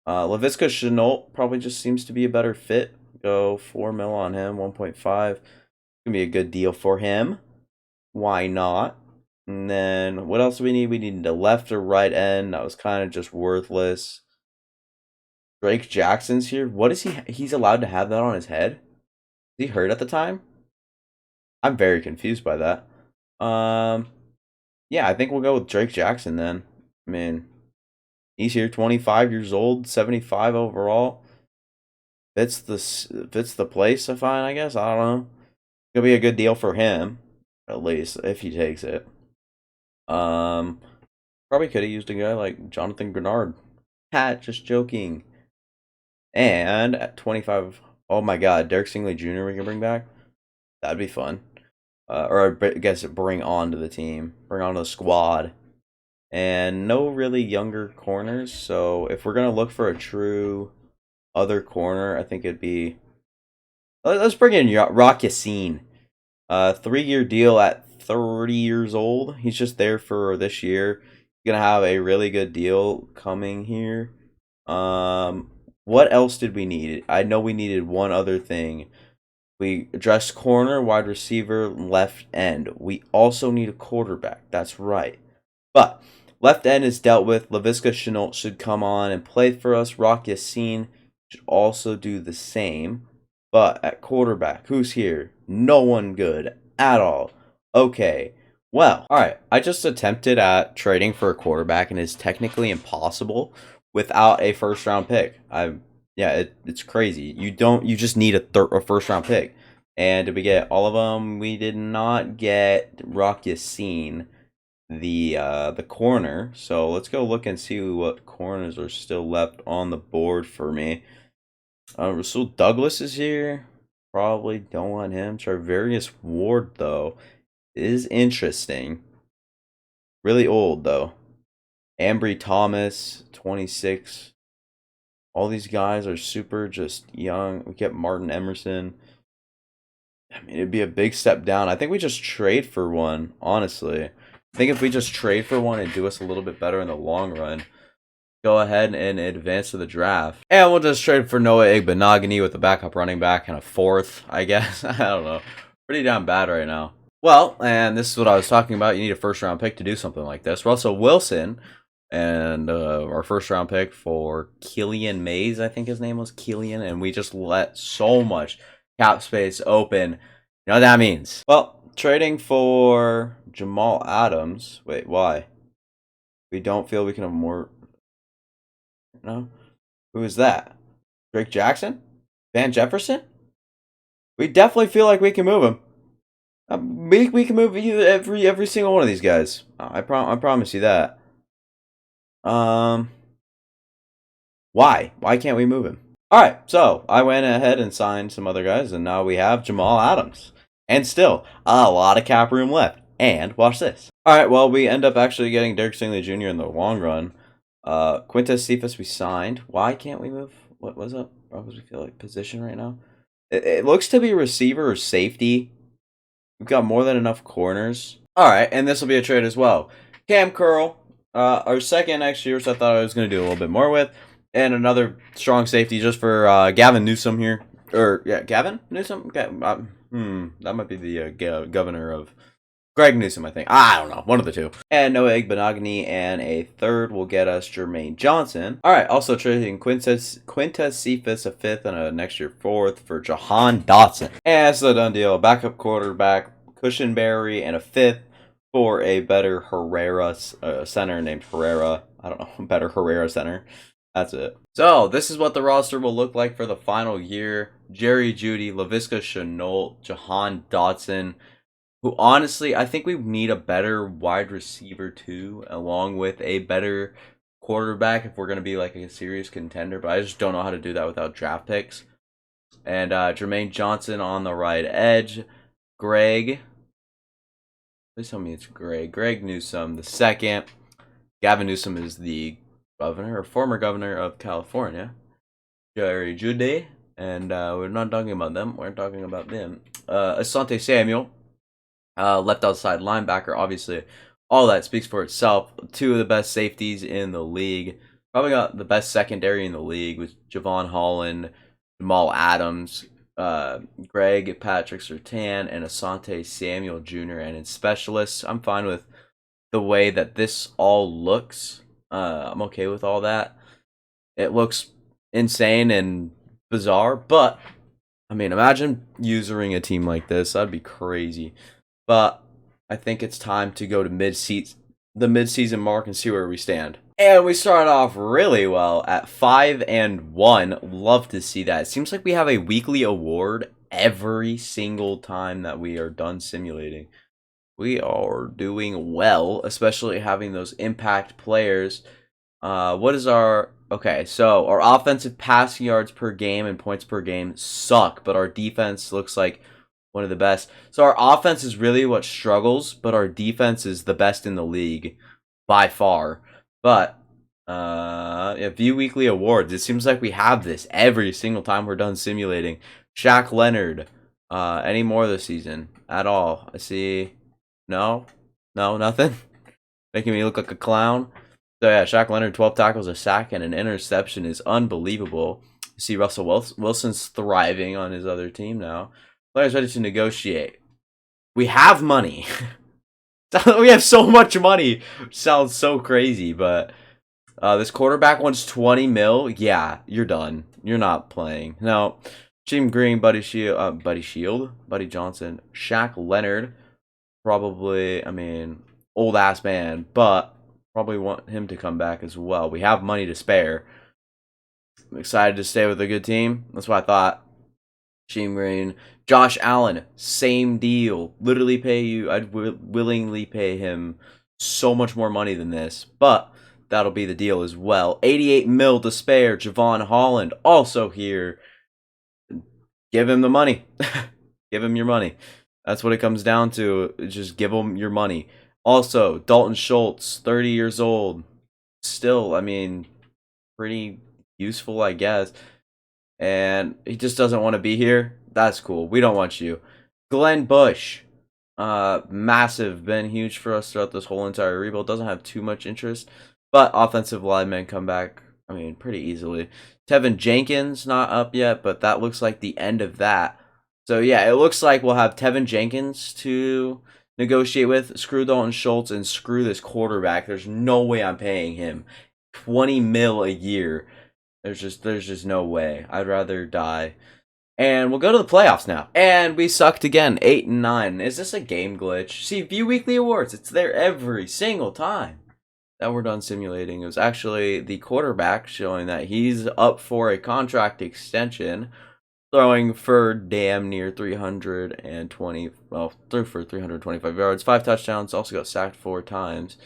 Laviska Shenault probably just seems to be a better fit. Go 4 mil on him, 1.5. Gonna be a good deal for him. Why not? And then what else do we need? We need a left or right end. That was kind of just worthless. Drake Jackson's here. What is he? He's allowed to have that on his head? Is he hurt at the time? I'm very confused by that. Yeah, I think we'll go with Drake Jackson then. I mean, he's here, 25 years old, 75 overall. Fits the place, I find, I guess. I don't know. It'll be a good deal for him, at least, if he takes it. Probably could have used a guy like Jonathan Grenard. Just joking. And at 25, oh my god, Derek Stingley Jr. we can bring back. That'd be fun. Or I guess bring on to the team. Bring on to the squad. And no really younger corners. So if we're going to look for a true other corner, I think it'd be... Let's bring in Rock Yassin. 3-year deal at 30 years old. He's just there for this year. He's going to have a really good deal coming here. What else did we need? I know we needed one other thing. We addressed corner, wide receiver, left end. We also need a quarterback. That's right. But left end is dealt with. Laviska Shenault should come on and play for us. Rock Yassin should also do the same. But at quarterback, who's here? No one good at all. Okay. Well, all right. I just attempted at trading for a quarterback, and it's technically impossible without a first-round pick. It's crazy. You just need a first-round pick. And did we get all of them? We did not get Rock Yassin, the corner. So let's go look and see what corners are still left on the board for me. Rasul Douglas is here. Probably don't want him. Charvarius Ward, though, is interesting. Really old, though. Ambry Thomas, 26. All these guys are super just young. We get Martin Emerson. I mean, it'd be a big step down. I think we just trade for one, honestly. I think if we just trade for one, it'd do us a little bit better in the long run. Go ahead and advance to the draft. And we'll just trade for Noah Igbenogany with a backup running back and a fourth, I guess. I don't know. Pretty damn bad right now. Well, and this is what I was talking about. You need a first-round pick to do something like this. Russell Wilson and our first-round pick for Killian Mays, I think his name was Killian. And we just let so much cap space open. You know what that means? Well, trading for Jamal Adams. Wait, why? We don't feel we can have more... No? Who is that? Drake Jackson? Van Jefferson? We definitely feel like we can move him. We can move every single one of these guys. I promise you that. Why? Why can't we move him? Alright, so I went ahead and signed some other guys, and now we have Jamal Adams. And still, a lot of cap room left. And watch this. Alright, well, we end up actually getting Derek Stingley Jr. in the long run. Quintez Cephas we signed. Why can't we move? What was up? Broncos, we feel like position right now. It looks to be receiver or safety. We've got more than enough corners. Alright, and this will be a trade as well. Cam Curl, our second next year, so I thought I was going to do a little bit more with. And another strong safety just for Gavin Newsom here. Or, yeah, Gavin Newsom? That might be the governor of... Greg Newsom, I think. I don't know. One of the two. And Noah Igbenogany, and a third will get us Jermaine Johnson. Alright, also trading Quintez Cephas, a fifth, and a next year fourth for Jahan Dotson. And that's the done deal. Backup quarterback Cushenberry, and a fifth for a better Herrera center named Herrera. I don't know, better Herrera center. That's it. So, this is what the roster will look like for the final year. Jerry Jeudy, Laviska Shenault, Jahan Dotson, who honestly, I think we need a better wide receiver too, along with a better quarterback if we're going to be like a serious contender. But I just don't know how to do that without draft picks. And Jermaine Johnson on the right edge. Greg. Please tell me it's Greg. Greg Newsome the second. Gavin Newsom is the governor or former governor of California. Jerry Jeudy. And we're not talking about them. We're talking about them. Asante Samuel. Left outside linebacker, obviously. All that speaks for itself. Two of the best safeties in the league. Probably got the best secondary in the league with Javon Holland, Jamal Adams, Greg Patrick Surtain, and Asante Samuel Jr. And in specialists, I'm fine with the way that this all looks. I'm okay with all that. It looks insane and bizarre, but I mean, imagine using a team like this. That'd be crazy. But I think it's time to go to the mid-season mark and see where we stand. And we started off really well at 5-1. Love to see that. It seems like we have a weekly award every single time that we are done simulating. We are doing well, especially having those impact players. What is our... Okay, so our offensive passing yards per game and points per game suck, but our defense looks like one of the best. So our offense is really what struggles, but our defense is the best in the league by far. But view weekly awards. It seems like we have this every single time we're done simulating. Shaq Leonard, any more this season at all? I see. No, nothing. Making me look like a clown. So yeah, Shaq Leonard, 12 tackles, a sack, and an interception is unbelievable. You see Russell Wilson's thriving on his other team now. Players ready to negotiate. We have money. We have so much money. Which sounds so crazy, but this quarterback wants 20 mil. Yeah, you're done. You're not playing. No. Jim Green, Buddy Johnson, Shaq Leonard. Probably, I mean, old ass man, but probably want him to come back as well. We have money to spare. I'm excited to stay with a good team. That's what I thought. Jim Green. Josh Allen, same deal. Literally pay you. I'd willingly pay him so much more money than this, but that'll be the deal as well. 88 mil to spare. Javon Holland also here. Give him the money. Give him your money. That's what it comes down to. Just give him your money. Also, Dalton Schultz, 30 years old. Still, I mean, pretty useful, I guess. And he just doesn't want to be here. That's cool. We don't want you. Glenn Bush. Massive. Been huge for us throughout this whole entire rebuild. Doesn't have too much interest. But offensive linemen come back, I mean, pretty easily. Tevin Jenkins, not up yet, but that looks like the end of that. So, yeah, it looks like we'll have Tevin Jenkins to negotiate with. Screw Dalton Schultz and screw this quarterback. There's no way I'm paying him 20 mil a year. There's just no way. I'd rather die. And we'll go to the playoffs now. And we sucked again, 8-9. Is this a game glitch? See, view weekly awards. It's there every single time that we're done simulating. It was actually the quarterback showing that he's up for a contract extension, throwing for damn near 320. Well, threw for 325 yards, 5 touchdowns. Also got sacked 4 times.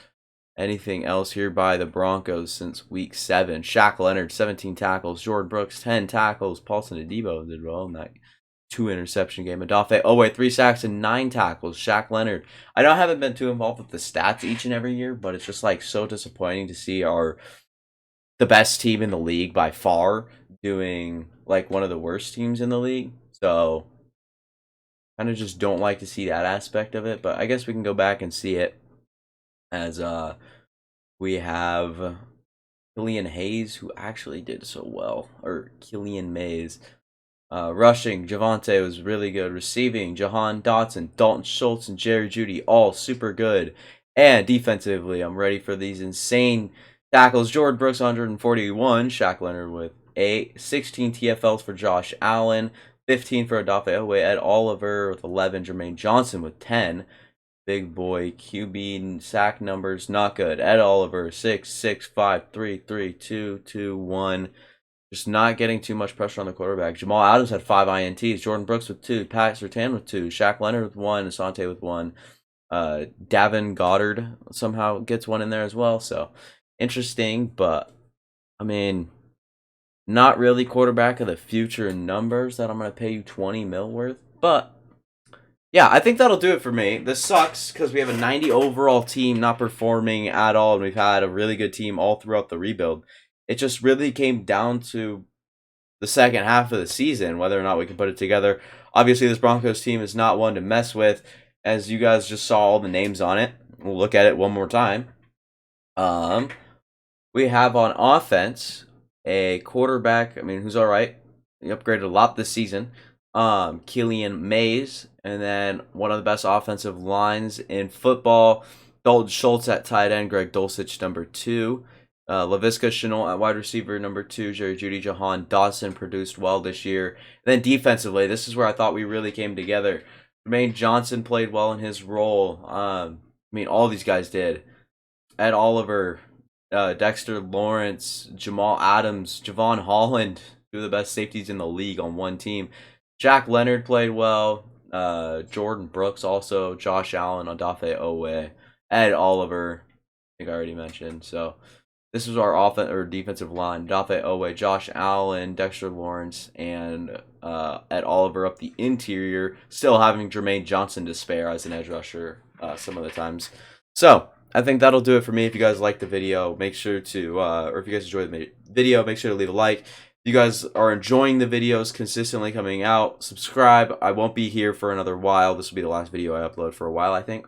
Anything else here by the Broncos since week 7? Shaq Leonard, 17 tackles. Jordan Brooks, 10 tackles. Paulson Adebo did well in that 2-interception game. Adafe Owe, 3 sacks and 9 tackles. Shaq Leonard. I know I haven't been too involved with the stats each and every year, but it's just like so disappointing to see the best team in the league by far doing like one of the worst teams in the league. So kind of just don't like to see that aspect of it, but I guess we can go back and see it as we have Killian Hayes, who actually did so well, or Killian Mays. Rushing, Javonte was really good. Receiving, Jahan Dotson, Dalton Schultz, and Jerry Jeudy, all super good. And defensively, I'm ready for these insane tackles. Jordan Brooks, 141. Shaq Leonard with 8. 16 TFLs for Josh Allen. 15 for Odafe Oweh, Ed Oliver with 11, Jermaine Johnson with 10. Big boy QB sack numbers not good. Ed Oliver 6, 6, 5, 3, 3, 2, 2, 1. Just not getting too much pressure on the quarterback. Jamal Adams had 5 INTs. Jordan Brooks with 2. Pat Surtain with 2. Shaq Leonard with 1. Asante with 1. Davin Goddard somehow gets 1 in there as well. So interesting, but I mean, not really quarterback of the future numbers that I'm going to pay you 20 mil worth. But yeah, I think that'll do it for me. This sucks because we have a 90 overall team not performing at all, and we've had a really good team all throughout the rebuild. It just really came down to the second half of the season, whether or not we can put it together. Obviously, this Broncos team is not one to mess with, as you guys just saw all the names on it. We'll look at it one more time. We have on offense a quarterback, who's all right. He upgraded a lot this season. Killian Mays, and then one of the best offensive lines in football, Dalton Schultz at tight end, Greg Dulcich number 2, Laviska Shenault at wide receiver number 2, Jerry Jeudy, Jahan Dotson produced well this year. And then defensively, this is where I thought we really came together. Jermaine Johnson played well in his role. All these guys did. Ed Oliver, Dexter Lawrence, Jamal Adams, Javon Holland, two of the best safeties in the league on one team. Jack Leonard played well. Jordan Brooks also. Josh Allen, Odafe Oweh, Ed Oliver, I think I already mentioned. So this is our offense or defensive line. Odafe Oweh, Josh Allen, Dexter Lawrence, and Ed Oliver up the interior. Still having Jermaine Johnson to spare as an edge rusher some of the times. So I think that'll do it for me. If you guys like the video, make sure to, or if you guys enjoyed the video, make sure to leave a like. If you guys are enjoying the videos consistently coming out, subscribe. I won't be here for another while. This will be the last video I upload for a while, I think.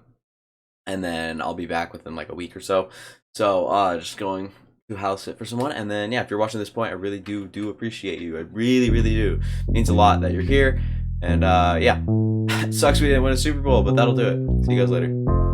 And then I'll be back within like a week or so. So just going to house sit for someone. And then, yeah, if you're watching this point, I really do appreciate you. I really do. It means a lot that you're here. And, yeah, it sucks we didn't win a Super Bowl, but that'll do it. See you guys later.